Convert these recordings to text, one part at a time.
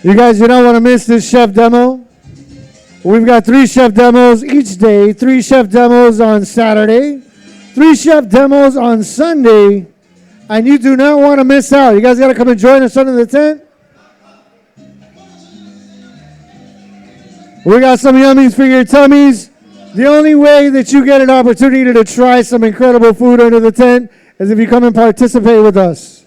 You guys, you don't want to miss this chef demo. We've got 3 chef demos each day, 3 chef demos on Saturday, 3 chef demos on Sunday, and you do not want to miss out. You guys got to come and join us under the tent. We got some yummies for your tummies. The only way that you get an opportunity to try some incredible food under the tent is if you come and participate with us.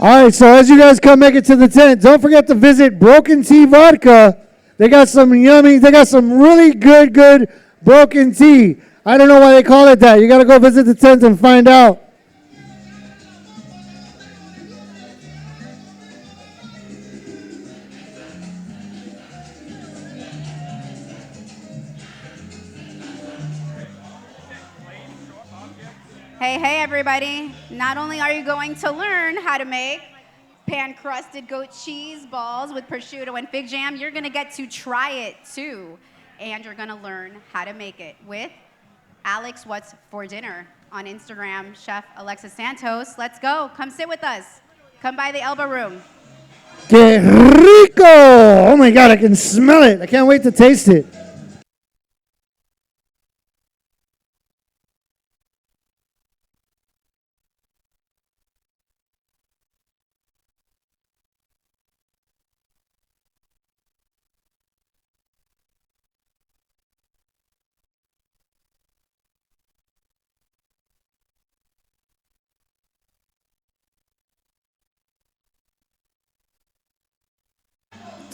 All right, so as you guys come make it to the tent, don't forget to visit Broken Tea Vodka. They got some really good broken tea. I don't know why they call it that. You got to go visit the tent and find out. Hey, everybody. Not only are you going to learn how to make pan-crusted goat cheese balls with prosciutto and fig jam, you're going to get to try it, too. And you're going to learn how to make it with Alex What's for Dinner on Instagram, Chef Alexa Santos. Let's go. Come sit with us. Come by the elbow room. Que rico! Oh, my God, I can smell it. I can't wait to taste it.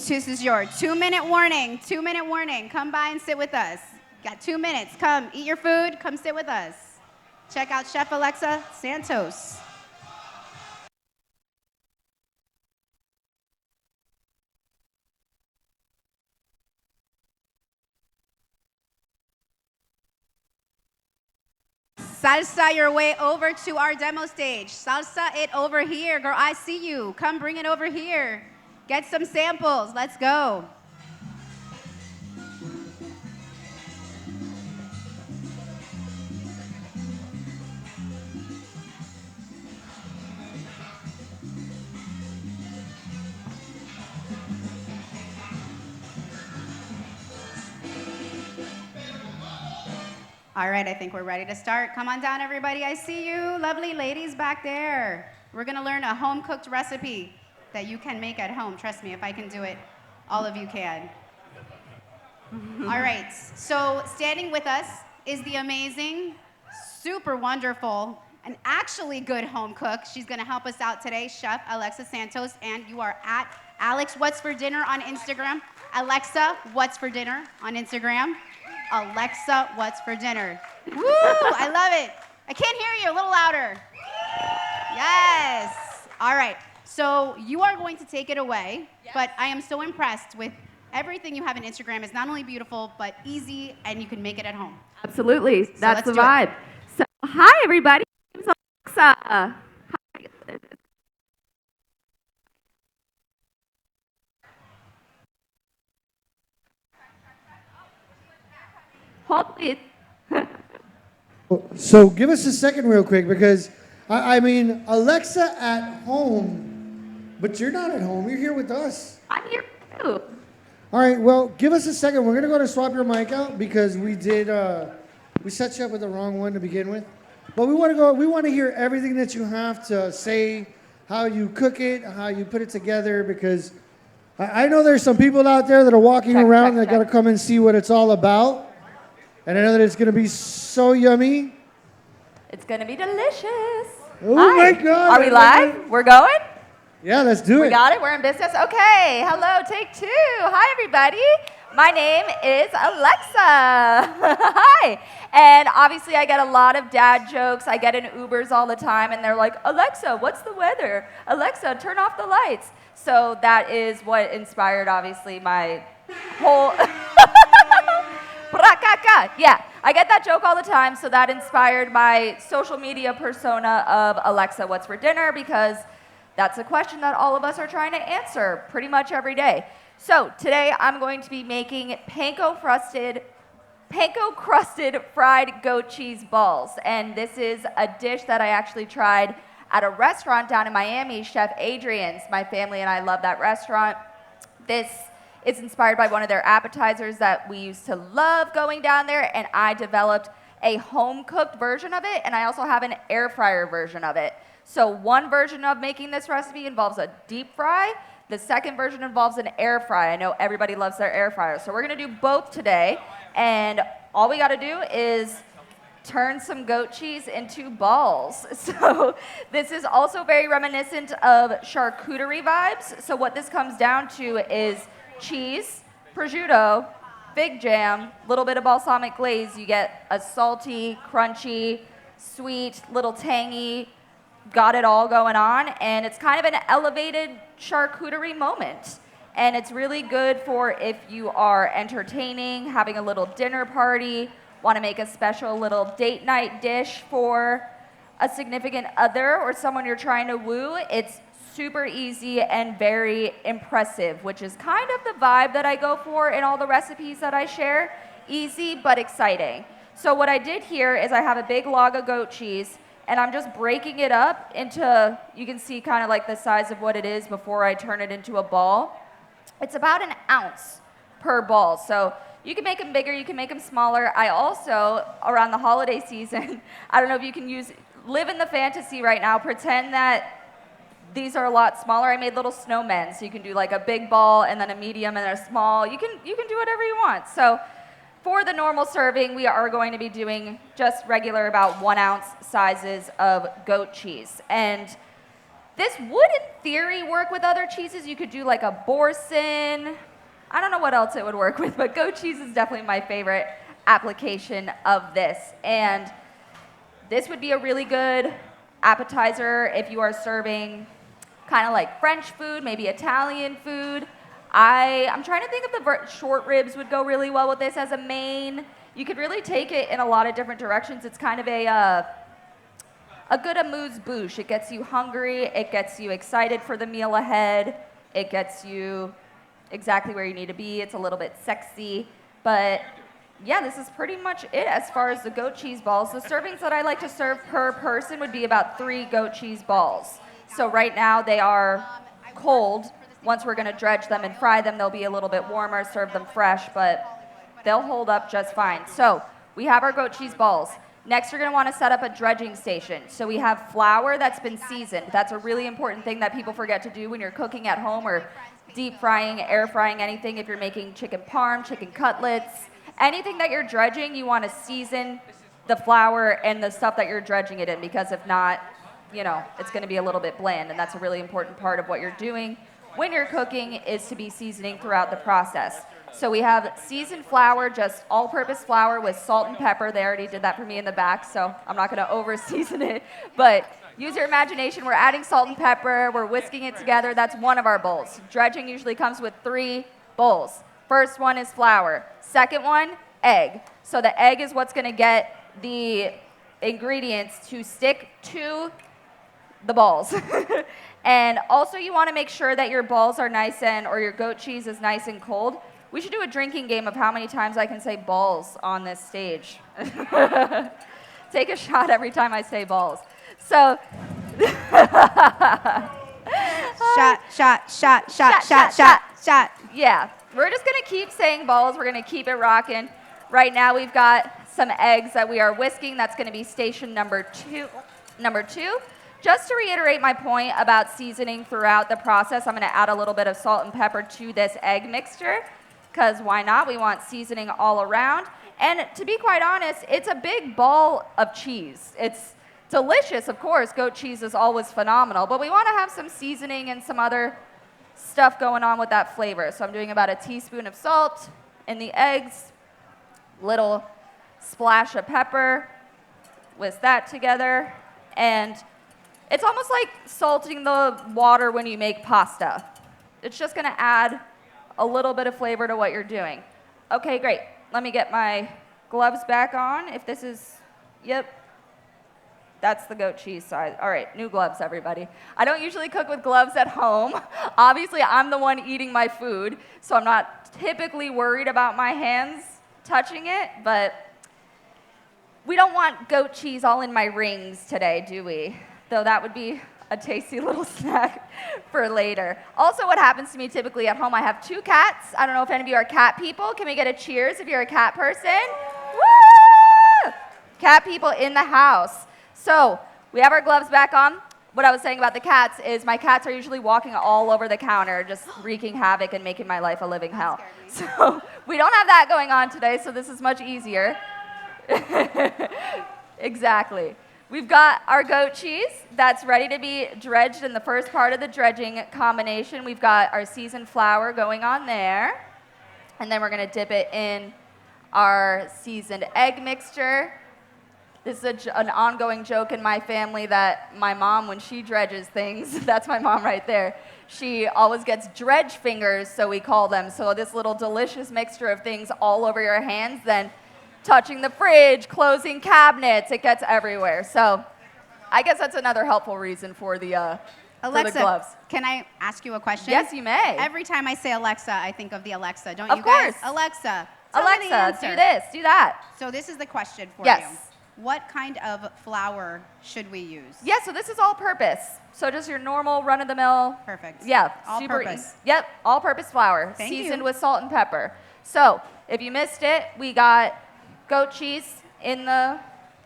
This is your 2-minute warning. 2-minute warning. Come by and sit with us. Got 2 minutes. Come eat your food. Come sit with us. Check out Chef Alexa Santos. Salsa your way over to our demo stage. Salsa it over here. Girl, I see you. Come bring it over here. Get some samples. Let's go. All right, I think we're ready to start. Come on down, everybody. I see you. Lovely ladies back there. We're going to learn a home-cooked recipe that you can make at home. Trust me, if I can do it, all of you can. All right, so standing with us is the amazing, super wonderful, and actually good home cook. She's gonna help us out today, Chef Alexa Santos, and you are at Alex What's for Dinner on Instagram. Alexa What's for Dinner on Instagram. Alexa What's for Dinner. Woo, I love it. I can't hear you, a little louder. Yes, all right. So you are going to take it away, but I am so impressed with everything you have on Instagram. Is not only beautiful, but easy, and you can make it at home. Absolutely. That's the vibe. So, hi, everybody. My name's Alexa. Hold, please. So give us a second real quick, because, I mean, Alexa at home, but you're not at home. You're here with us. I'm here too. All right, well, give us a second. We're going to go to swap your mic out because we set you up with the wrong one to begin with. But we want to hear everything that you have to say, how you cook it, how you put it together, because I know there's some people out there that are walking around that got to come and see what it's all about. And I know that it's going to be so yummy. It's going to be delicious. Oh, my God. Are we live? We're going? Yeah, let's do it. We got it? We're in business? Okay. Hello, take 2. Hi, everybody. My name is Alexa. Hi. And obviously, I get a lot of dad jokes. I get in Ubers all the time, and they're like, Alexa, what's the weather? Alexa, turn off the lights. So that is what inspired, obviously, my whole... Yeah, I get that joke all the time, so that inspired my social media persona of Alexa, what's for dinner, because that's a question that all of us are trying to answer pretty much every day. So today I'm going to be making panko-crusted panko crusted fried goat cheese balls. And this is a dish that I actually tried at a restaurant down in Miami, Chef Adrian's. My family and I love that restaurant. This is inspired by one of their appetizers that we used to love going down there, and I developed a home-cooked version of it, and I also have an air fryer version of it. So one version of making this recipe involves a deep fry. The second version involves an air fry. I know everybody loves their air fryer, so we're gonna do both today, and all we gotta do is turn some goat cheese into balls. So this is also very reminiscent of charcuterie vibes. So what this comes down to is cheese, prosciutto, fig jam, little bit of balsamic glaze. You get a salty, crunchy, sweet, little tangy, got it all going on, and it's kind of an elevated charcuterie moment. And it's really good for if you are entertaining, having a little dinner party, want to make a special little date night dish for a significant other or someone you're trying to woo. It's super easy and very impressive, which is kind of the vibe that I go for in all the recipes that I share. Easy but exciting. So what I did here is I have a big log of goat cheese, and I'm just breaking it up into, you can see kind of like the size of what it is before I turn it into a ball. It's about an ounce per ball. So you can make them bigger, you can make them smaller. I also, around the holiday season, I don't know if you can live in the fantasy right now, pretend that these are a lot smaller. I made little snowmen, so you can do like a big ball and then a medium and a small. You can do whatever you want. So for the normal serving, we are going to be doing just regular about 1 ounce sizes of goat cheese. And this would, in theory, work with other cheeses. You could do like a boursin. I don't know what else it would work with, but goat cheese is definitely my favorite application of this. And this would be a really good appetizer if you are serving kind of like French food, maybe Italian food. I'm trying to think if the short ribs would go really well with this as a main. You could really take it in a lot of different directions. It's kind of a good amuse-bouche. It gets you hungry, it gets you excited for the meal ahead, it gets you exactly where you need to be. It's a little bit sexy, but yeah, this is pretty much it as far as the goat cheese balls. The servings that I like to serve per person would be about 3 goat cheese balls. So right now they are cold. Once we're gonna dredge them and fry them, they'll be a little bit warmer, serve them fresh, but they'll hold up just fine. So we have our goat cheese balls. Next, you're gonna wanna set up a dredging station. So we have flour that's been seasoned. That's a really important thing that people forget to do when you're cooking at home or deep frying, air frying anything. If you're making chicken parm, chicken cutlets, anything that you're dredging, you wanna season the flour and the stuff that you're dredging it in, because if not, you know, it's gonna be a little bit bland, and that's a really important part of what you're doing when you're cooking is to be seasoning throughout the process. So we have seasoned flour, just all-purpose flour with salt and pepper. They already did that for me in the back, so I'm not gonna over-season it, but use your imagination. We're adding salt and pepper, we're whisking it together. That's one of our bowls. Dredging usually comes with 3 bowls. First one is flour. Second one, egg. So the egg is what's gonna get the ingredients to stick to the balls. And also you wanna make sure that your balls are nice or your goat cheese is nice and cold. We should do a drinking game of how many times I can say balls on this stage. Take a shot every time I say balls. So, shot. Yeah, we're just gonna keep saying balls. We're gonna keep it rocking. Right now we've got some eggs that we are whisking. That's gonna be station number two. Just to reiterate my point about seasoning throughout the process, I'm gonna add a little bit of salt and pepper to this egg mixture, because why not? We want seasoning all around. And to be quite honest, it's a big ball of cheese. It's delicious, of course. Goat cheese is always phenomenal, but we wanna have some seasoning and some other stuff going on with that flavor. So I'm doing about a teaspoon of salt in the eggs, little splash of pepper, whisk that together, and it's almost like salting the water when you make pasta. It's just gonna add a little bit of flavor to what you're doing. Okay, great. Let me get my gloves back on. If this is, yep, that's the goat cheese size. All right, new gloves, everybody. I don't usually cook with gloves at home. Obviously, I'm the one eating my food, so I'm not typically worried about my hands touching it, but we don't want goat cheese all in my rings today, do we? Though that would be a tasty little snack for later. Also, what happens to me typically at home, I have 2 cats. I don't know if any of you are cat people. Can we get a cheers if you're a cat person? Woo! Cat people in the house. So we have our gloves back on. What I was saying about the cats is my cats are usually walking all over the counter, just wreaking havoc and making my life a living hell. So we don't have that going on today, so this is much easier. Exactly. We've got our goat cheese that's ready to be dredged in the first part of the dredging combination. We've got our seasoned flour going on there. And then we're going to dip it in our seasoned egg mixture. This is an ongoing joke in my family that my mom, when she dredges things, that's my mom right there, she always gets dredge fingers, so we call them. So this little delicious mixture of things all over your hands, then touching the fridge, closing cabinets, it gets everywhere. So I guess that's another helpful reason for the gloves. Can I ask you a question? Yes, you may. Every time I say Alexa, I think of the Alexa, don't Of you guys? course. Alexa, tell me the Alexa, answer. do this, do that. So this is the question for Yes. you. What kind of flour should we use? Yeah, so this is all purpose. So just your normal run-of-the-mill. Perfect. Yeah, All super purpose. Yep, all-purpose flour, Thank seasoned you. with salt and pepper. So if you missed it, we got goat cheese in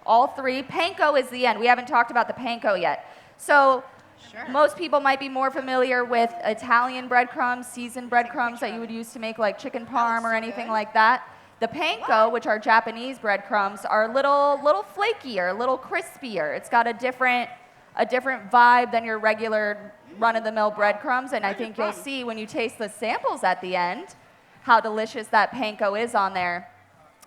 all 3. Panko is the end. We haven't talked about the panko yet. So Sure. most people might be more familiar with Italian breadcrumbs, seasoned breadcrumbs that you would use to make like chicken parm or anything like that. The panko, which are Japanese breadcrumbs, are a little flakier, a little crispier. It's got a different vibe than your regular run-of-the-mill breadcrumbs, and I think you'll see when you taste the samples at the end how delicious that panko is on there.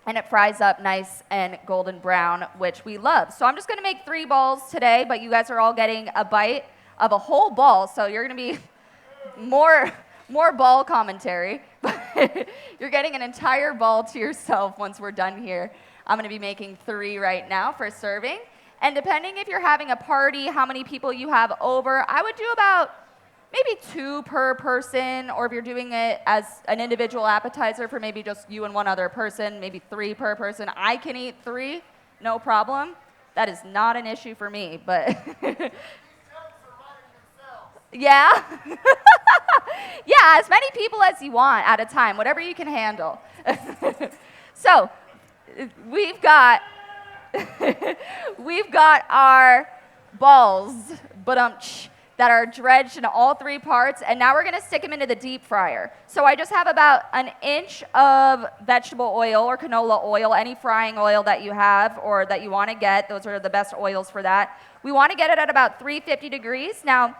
And it fries up nice and golden brown, which we love. So I'm just gonna make 3 balls today, but you guys are all getting a bite of a whole ball, so you're gonna be more ball commentary. You're getting an entire ball to yourself once we're done here. I'm gonna be making 3 right now for serving. And depending if you're having a party, how many people you have over, I would do about maybe 2 per person, or if you're doing it as an individual appetizer for maybe just you and one other person, maybe 3 per person. I can eat 3, no problem. That is not an issue for me, but yeah. Yeah, as many people as you want at a time, whatever you can handle. So we've got our balls, that are dredged in all 3 parts, and now we're gonna stick them into the deep fryer. So I just have about an inch of vegetable oil or canola oil, any frying oil that you have or that you wanna get. Those are the best oils for that. We wanna get it at about 350 degrees. Now,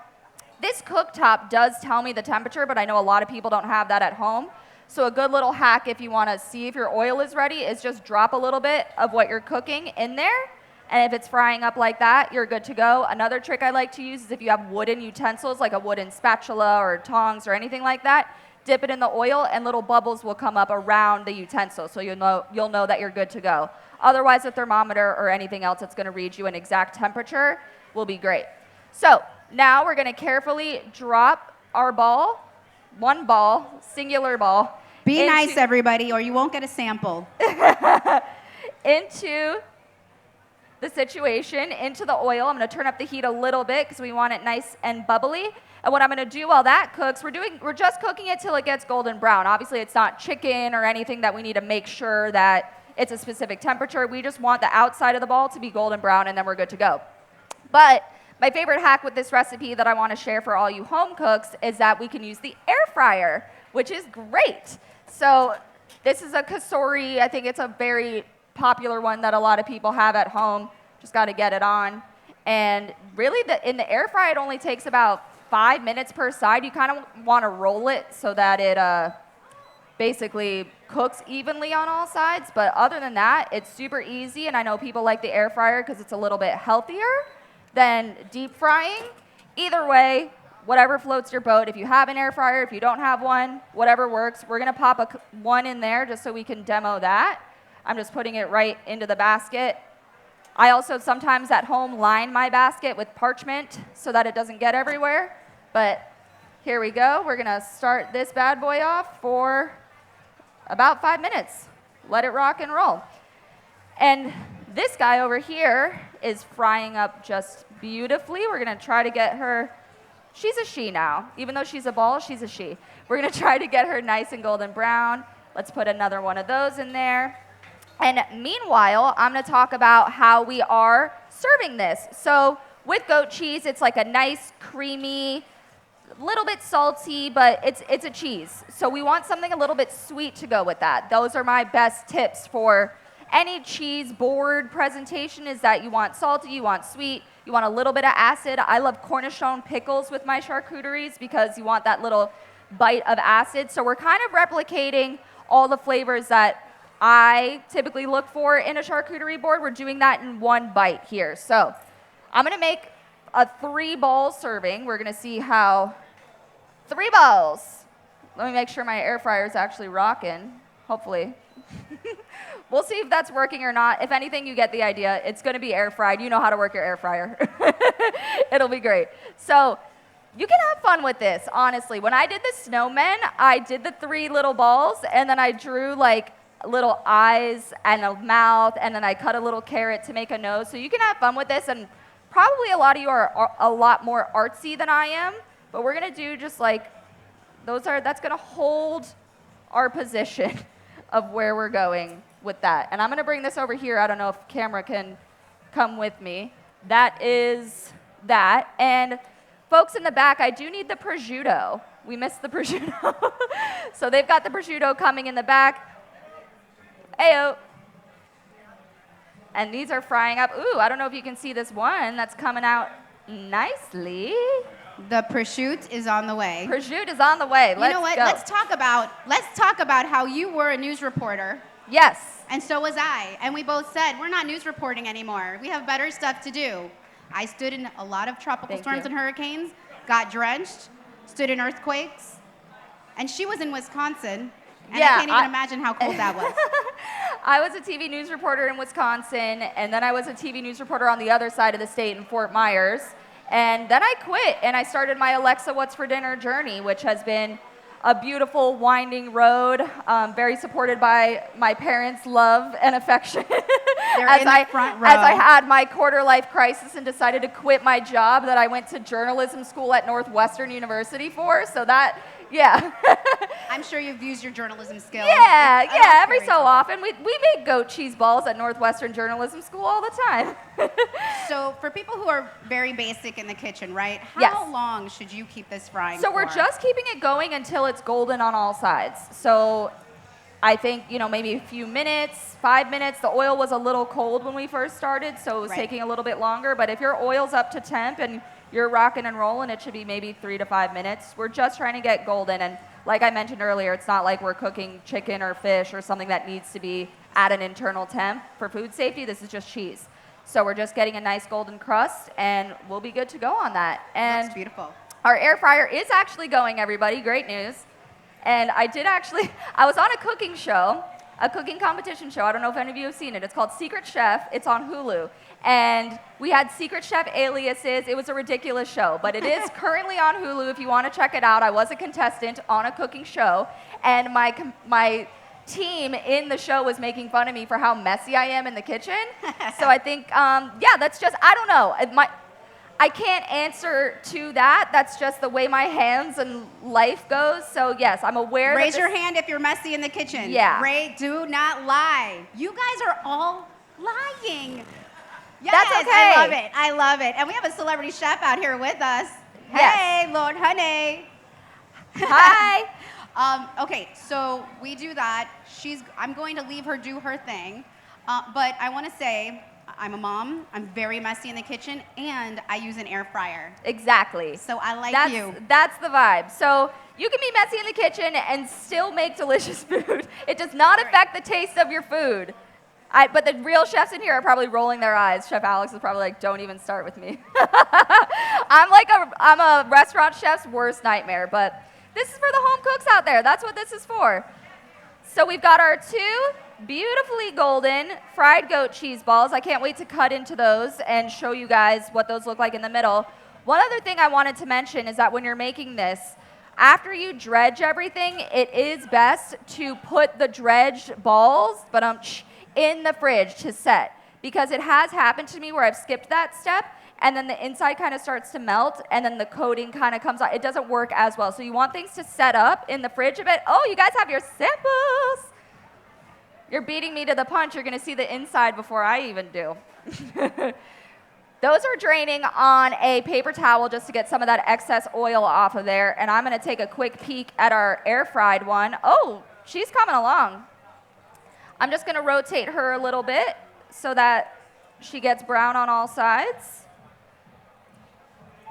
this cooktop does tell me the temperature, but I know a lot of people don't have that at home. So a good little hack if you want to see if your oil is ready is just drop a little bit of what you're cooking in there. And if it's frying up like that, you're good to go. Another trick I like to use is if you have wooden utensils, like a wooden spatula or tongs or anything like that, dip it in the oil and little bubbles will come up around the utensil. So you'll know that you're good to go. Otherwise, a thermometer or anything else that's going to read you an exact temperature will be great. So now we're going to carefully drop our ball, 1 ball, singular ball. Be nice, everybody, or you won't get a sample. Into the situation, into the oil. I'm going to turn up the heat a little bit because we want it nice and bubbly. And what I'm going to do while that cooks, we're just cooking it till it gets golden brown. Obviously, it's not chicken or anything that we need to make sure that it's a specific temperature. We just want the outside of the ball to be golden brown, and then we're good to go. But my favorite hack with this recipe that I want to share for all you home cooks is that we can use the air fryer, which is great. So this is a Kasori. I think it's a very popular one that a lot of people have at home. Just got to get it on. And really, in the air fryer, it only takes about 5 minutes per side. You kind of want to roll it so that it basically cooks evenly on all sides. But other than that, it's super easy. And I know people like the air fryer because it's a little bit healthier than deep frying. Either way, whatever floats your boat. If you have an air fryer, if you don't have one, whatever works. We're going to pop one in there just so we can demo that. I'm just putting it right into the basket. I also sometimes at home line my basket with parchment so that it doesn't get everywhere. But here we go. We're going to start this bad boy off for about 5 minutes. let it rock and roll. And this guy over here is frying up just beautifully. We're gonna try to get her, she's a she now. Even though she's a ball, she's a she. We're gonna try to get her nice and golden brown. Let's put another one of those in there. And meanwhile, I'm gonna talk about how we are serving this. So with goat cheese, it's like a nice, creamy, little bit salty, but it's a cheese. So we want something a little bit sweet to go with that. Those are my best tips for any cheese board presentation, is that you want salty, you want sweet, you want a little bit of acid. I love cornichon pickles with my charcuteries because you want that little bite of acid. So we're kind of replicating all the flavors that I typically look for in a charcuterie board. We're doing that in one bite here. So I'm gonna make a 3-ball serving. We're gonna see how 3 balls. Let me make sure my air fryer is actually rocking, hopefully. We'll see if that's working or not. If anything, you get the idea. It's gonna be air fried. You know how to work your air fryer. It'll be great. So you can have fun with this, honestly. When I did the snowmen, I did the 3 little balls, and then I drew like little eyes and a mouth, and then I cut a little carrot to make a nose. So you can have fun with this, and probably a lot of you are a lot more artsy than I am, but we're gonna do just like, that's gonna hold our position of where we're going with that. And I'm gonna bring this over here. I don't know if camera can come with me. That is that. And folks in the back, I do need the prosciutto. We missed the prosciutto. So they've got the prosciutto coming in the back. Ayo. And these are frying up. Ooh, I don't know if you can see this one that's coming out nicely. The prosciutto is on the way. Prosciutto is on the way. You know what? Go. Let's talk about how you were a news reporter. Yes. And so was I. And we both said, we're not news reporting anymore. We have better stuff to do. I stood in a lot of tropical storms and hurricanes, got drenched, stood in earthquakes. And she was in Wisconsin. And I can't even imagine how cold that was. I was a TV news reporter in Wisconsin, and then I was a TV news reporter on the other side of the state in Fort Myers. And then I quit, and I started my Alexa What's for Dinner journey, which has been a beautiful, winding road, very supported by my parents' love and affection. They're in the front row. As I had my quarter-life crisis and decided to quit my job that I went to journalism school at Northwestern University for. So that, yeah. I'm sure you've used your journalism skills. Yeah, every so often. We make goat cheese balls at Northwestern Journalism School all the time. So for people who are very basic in the kitchen, right? Yes. How long should you keep this frying So for? we're just keeping it going until it's golden on all sides. So I think, maybe a few minutes, 5 minutes. The oil was a little cold when we first started, so it was taking a little bit longer. But if your oil's up to temp and you're rocking and rolling, it should be maybe 3 to 5 minutes. We're just trying to get golden. And like I mentioned earlier, it's not like we're cooking chicken or fish or something that needs to be at an internal temp for food safety. This is just cheese. So we're just getting a nice golden crust, and we'll be good to go on that. And that's beautiful. Our air fryer is actually going, everybody. Great news. And I was on a cooking show, a cooking competition show. I don't know if any of you have seen it. It's called Secret Chef. It's on Hulu. And we had Secret Chef aliases. It was a ridiculous show, but it is currently on Hulu if you want to check it out. I was a contestant on a cooking show, and my team in the show was making fun of me for how messy I am in the kitchen. So I think, that's just, I don't know. I can't answer to that. That's just the way my hands and life goes. So yes, I'm aware. Raise your hand if you're messy in the kitchen. Yeah. Do not lie. You guys are all lying. Yes, That's okay. I love it. And we have a celebrity chef out here with us. Yes. Hey, Lord Honey. Hi. Okay, so we do that. I'm going to leave her do her thing. But I want to say, I'm a mom. I'm very messy in the kitchen, and I use an air fryer. Exactly. So I like you. That's the vibe. So you can be messy in the kitchen and still make delicious food. It does not affect the taste of your food. But the real chefs in here are probably rolling their eyes. Chef Alex is probably like, don't even start with me. I'm a restaurant chef's worst nightmare, but this is for the home cooks out there. That's what this is for. So we've got our 2 beautifully golden fried goat cheese balls. I can't wait to cut into those and show you guys what those look like in the middle. One other thing I wanted to mention is that when you're making this, After you dredge everything, it is best to put the dredged balls in the fridge to set, because it has happened to me where I've skipped that step and then the inside kind of starts to melt and then the coating kind of comes out. It doesn't work as well. So you want things to set up in the fridge a bit. Oh, you guys have your samples. You're beating me to the punch. You're going to see the inside before I even do. Those are draining on a paper towel just to get some of that excess oil off of there. And I'm going to take a quick peek at our air fried one. Oh, she's coming along. I'm just going to rotate her a little bit so that she gets brown on all sides.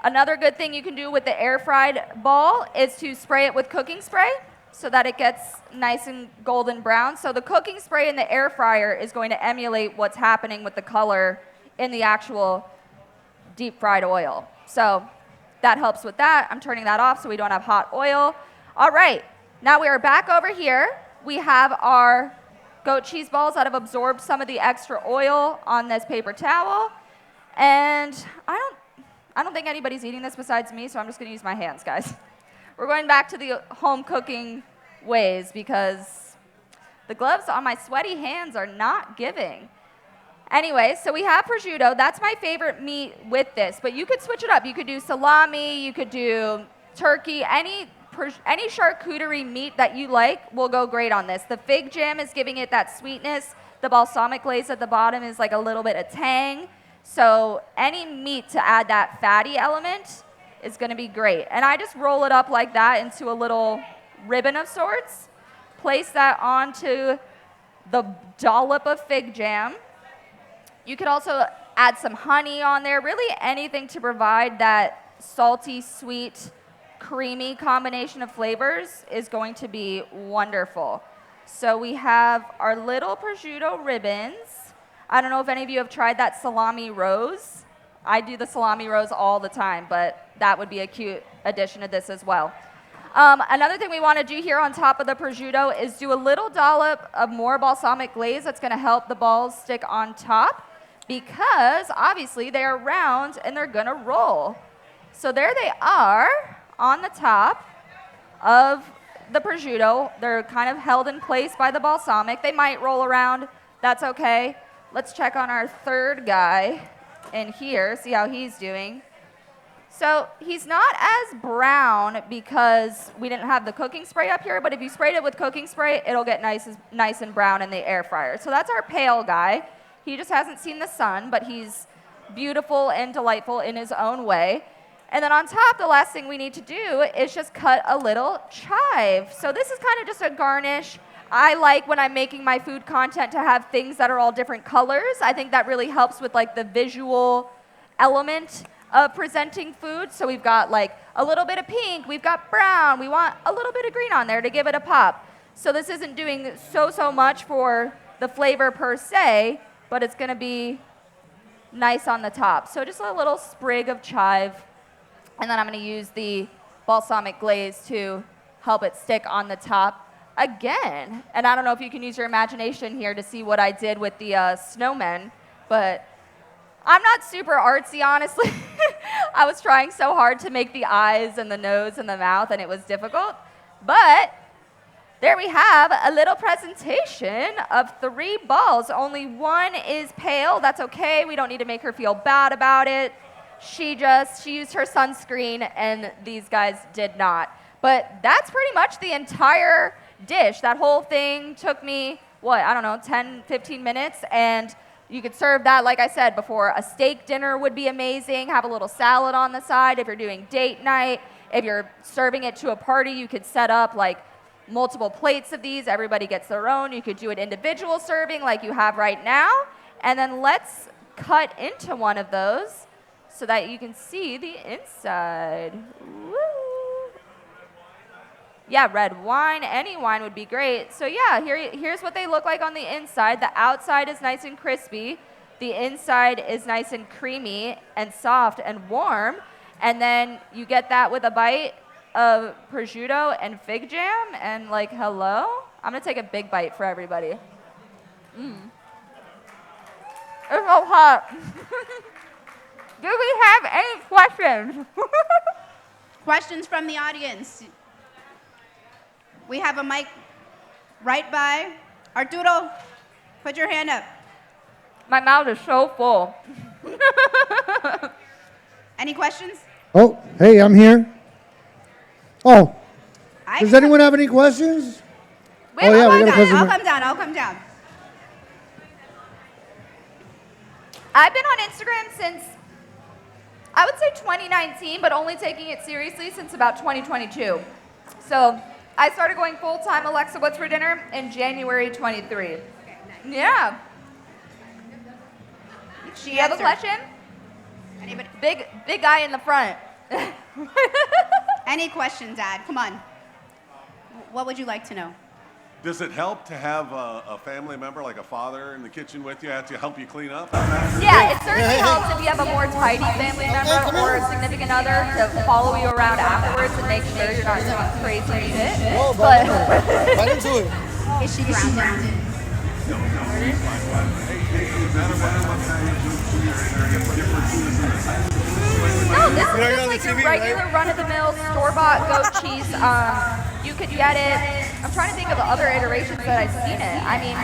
Another good thing you can do with the air fried ball is to spray it with cooking spray so that it gets nice and golden brown. So the cooking spray in the air fryer is going to emulate what's happening with the color in the actual deep fried oil. So that helps with that. I'm turning that off so we don't have hot oil. All right, now we are back over here. We have our goat cheese balls that have absorbed some of the extra oil on this paper towel. And I don't think anybody's eating this besides me, so I'm just going to use my hands, guys. We're going back to the home cooking ways because the gloves on my sweaty hands are not giving. Anyway, so we have prosciutto. That's my favorite meat with this, but you could switch it up. You could do salami, you could do turkey, any charcuterie meat that you like will go great on this. The fig jam is giving it that sweetness. The balsamic glaze at the bottom is like a little bit of tang. So any meat to add that fatty element is going to be great. And I just roll it up like that into a little ribbon of sorts. Place that onto the dollop of fig jam. You could also add some honey on there. Really anything to provide that salty, sweet, creamy combination of flavors is going to be wonderful. So we have our little prosciutto ribbons. I don't know if any of you have tried that salami rose. I do the salami rose all the time, but that would be a cute addition to this as well. Another thing we want to do here on top of the prosciutto is do a little dollop of more balsamic glaze that's going to help the balls stick on top because obviously they are round and they're going to roll. So there they are on the top of the prosciutto. They're kind of held in place by the balsamic. They might roll around. That's okay. Let's check on our third guy in here, see how he's doing. So he's not as brown because we didn't have the cooking spray up here, but if you sprayed it with cooking spray, it'll get nice and brown in the air fryer. So that's our pale guy. He just hasn't seen the sun, but he's beautiful and delightful in his own way. And then on top, the last thing we need to do is just cut a little chive. So this is kind of just a garnish. I like when I'm making my food content to have things that are all different colors. I think that really helps with like the visual element of presenting food. So we've got like a little bit of pink, we've got brown, we want a little bit of green on there to give it a pop. So this isn't doing so much for the flavor per se, but it's gonna be nice on the top. So just a little sprig of chive, and then I'm gonna use the balsamic glaze to help it stick on the top again. And I don't know if you can use your imagination here to see what I did with the snowmen, but I'm not super artsy, honestly. I was trying so hard to make the eyes and the nose and the mouth, and it was difficult. But there we have a little presentation of 3 balls. Only one is pale. That's okay. We don't need to make her feel bad about it. She used her sunscreen, and these guys did not. But that's pretty much the entire dish. That whole thing took me, 10, 15 minutes, and you could serve that, like I said before, a steak dinner would be amazing. Have a little salad on the side if you're doing date night. If you're serving it to a party, you could set up like multiple plates of these. Everybody gets their own. You could do an individual serving like you have right now. And then let's cut into one of those so that you can see the inside. Woo! Yeah, red wine, any wine would be great. So yeah, here's what they look like on the inside. The outside is nice and crispy. The inside is nice and creamy and soft and warm. And then you get that with a bite of prosciutto and fig jam and like, hello? I'm gonna take a big bite for everybody. It's so hot. Do we have any questions? Questions from the audience? We have a mic right by Arturo. Put your hand up. My mouth is so full. Any questions? Oh, hey, I'm here. Oh, I does can- anyone have any questions? Wait, Oh, yeah, hold we got a on. customer. I'll come down. I've been on Instagram since, I would say 2019, but only taking it seriously since about 2022. So I started going full-time Alexa, what's for dinner in January 23. Okay, nice. Yeah. She You have a answered. question? Anybody? Big guy in the front. Any questions, Dad? Come on. What would you like to know? Does it help to have a family member, like a father, in the kitchen with you to help you clean up? Yeah, it certainly helps if you have a more tidy family member or a significant other to follow you around afterwards and make sure you're not doing crazy shit. But Right into it. Is she grounded? no, this is just like your regular run-of-the-mill store-bought goat cheese. You could get it. I'm trying to think of the other iterations that I've seen it. I mean,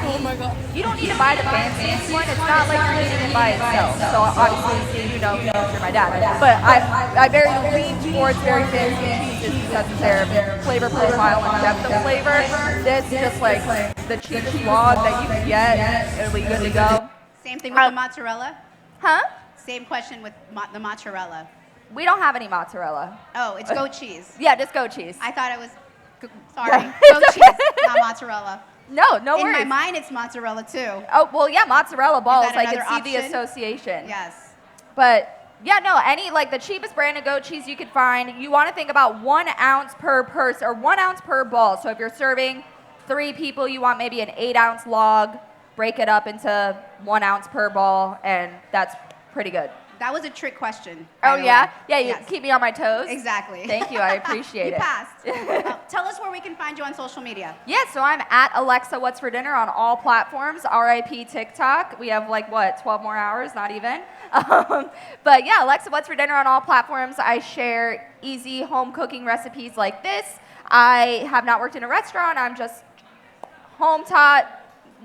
you don't need to buy the fanciest one. It's not like you're eating it by itself. So obviously, you know, you're my dad. But I very lean towards very fancy cheeses because of their flavor profile and depth of flavor. This is just like the cheapest log that you can get. It'll be good to go. Same thing with the mozzarella? Huh? Same question with the mozzarella. We don't have any mozzarella. Oh, it's goat cheese. Yeah, just goat cheese. I thought it was, sorry, It's goat cheese, not mozzarella. No In worries. my mind, it's mozzarella too. Oh, well, yeah, mozzarella balls. that I could another see the option? association. Yes. But yeah, no, any like the cheapest brand of goat cheese you could find, you want to think about 1 ounce per person or 1 ounce per ball. So if you're serving 3 people, you want maybe an 8-ounce log, break it up into 1 ounce per ball, and that's pretty good. That was a trick question. Oh, by the yeah? way. Yeah, you Yes. keep me on my toes. Exactly. Thank you, I appreciate You it. passed. Tell us where we can find you on social media. Yeah, so I'm at Alexa What's for Dinner on all platforms, RIP TikTok. We have like, 12 more hours? Not even. But yeah, Alexa What's for Dinner on all platforms. I share easy home cooking recipes like this. I have not worked in a restaurant. I'm just home taught,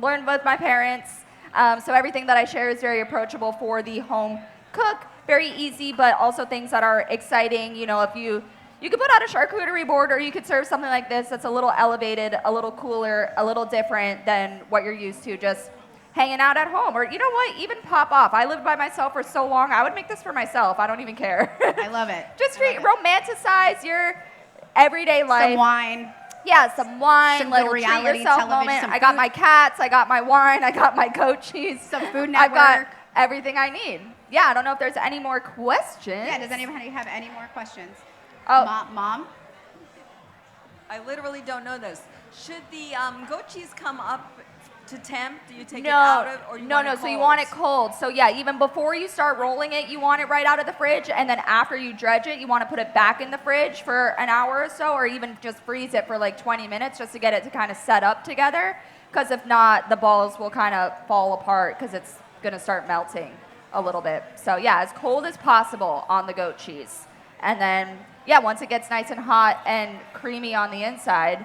learned with my parents. So everything that I share is very approachable for the home cook. Very easy, but also things that are exciting. You know, if you could put out a charcuterie board, or you could serve something like this that's a little elevated, a little cooler, a little different than what you're used to just hanging out at home. Or you know what, even pop off. I lived by myself for so long, I would make this for myself. I don't even care. I love it. Just I love it. romanticize your everyday life. Some wine. Yeah, some wine, Some little good treat reality yourself television, moment. some I got food. my cats, I got my wine, I got my goat cheese. Some Food I've got Network. everything I need. Yeah, I don't know if there's any more questions. Yeah, does anybody have any more questions? Oh. Mom? I literally don't know this. Should the goat cheese come up to temp? Do you take it No, out of, or you want it so you cold? want it cold. So yeah, even before you start rolling it, you want it right out of the fridge, and then after you dredge it, you want to put it back in the fridge for an hour or so, or even just freeze it for like 20 minutes just to get it to kind of set up together, because if not, the balls will kind of fall apart because it's going to start melting a little bit. So yeah, as cold as possible on the goat cheese. And then, yeah, once it gets nice and hot and creamy on the inside,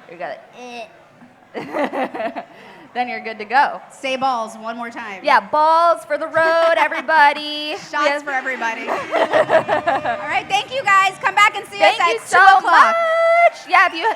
you're going to then you're good to go. Say balls one more time. Yeah, balls for the road, everybody. Shots for everybody. All right, thank you guys. Come back and see Thank us you at 2 so o'clock. much. Yeah, if you.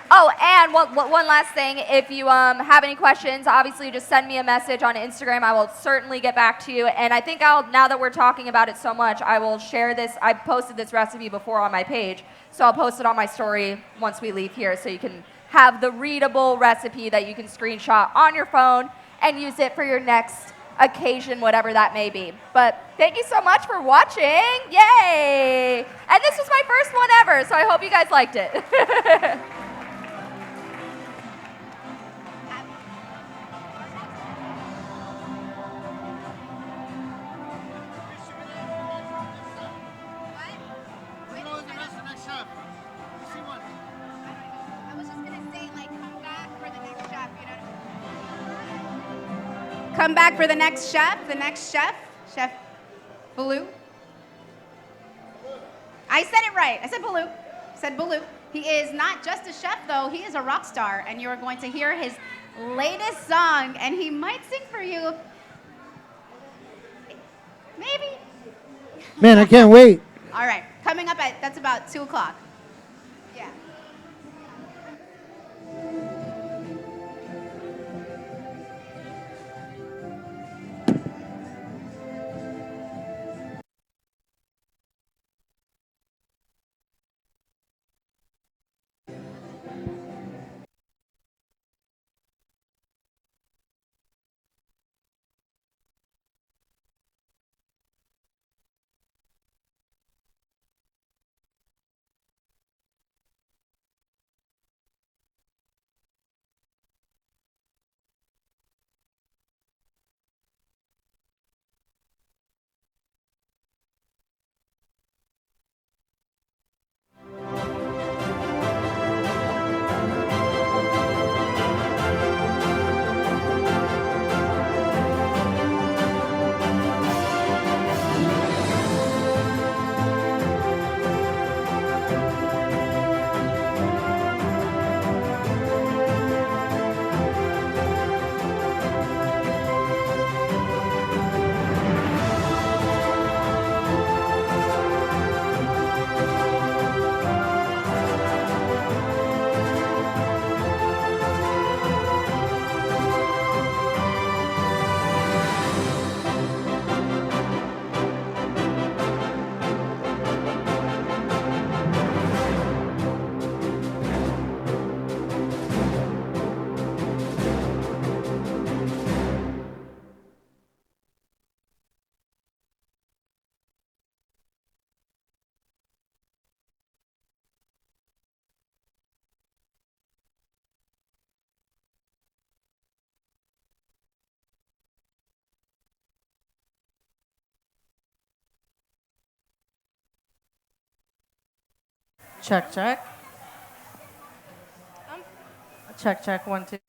Oh, and one last thing. If you have any questions, obviously just send me a message on Instagram. I will certainly get back to you. And I think now that we're talking about it so much, I will share this. I posted this recipe before on my page, so I'll post it on my story once we leave here, so you can have the readable recipe that you can screenshot on your phone and use it for your next occasion, whatever that may be. But thank you so much for watching. Yay! And this was my first one ever, so I hope you guys liked it. I was just gonna say, like, come back for the next chef, you know? Come back for the next chef, Chef Baloo. I said it right. I said Baloo. I said Baloo. He is not just a chef, though. He is a rock star, and you are going to hear his latest song, and he might sing for you. Maybe. Man, I can't wait. All right, coming up that's about 2 o'clock. Yeah. Check, check. Check, check, 1, 2.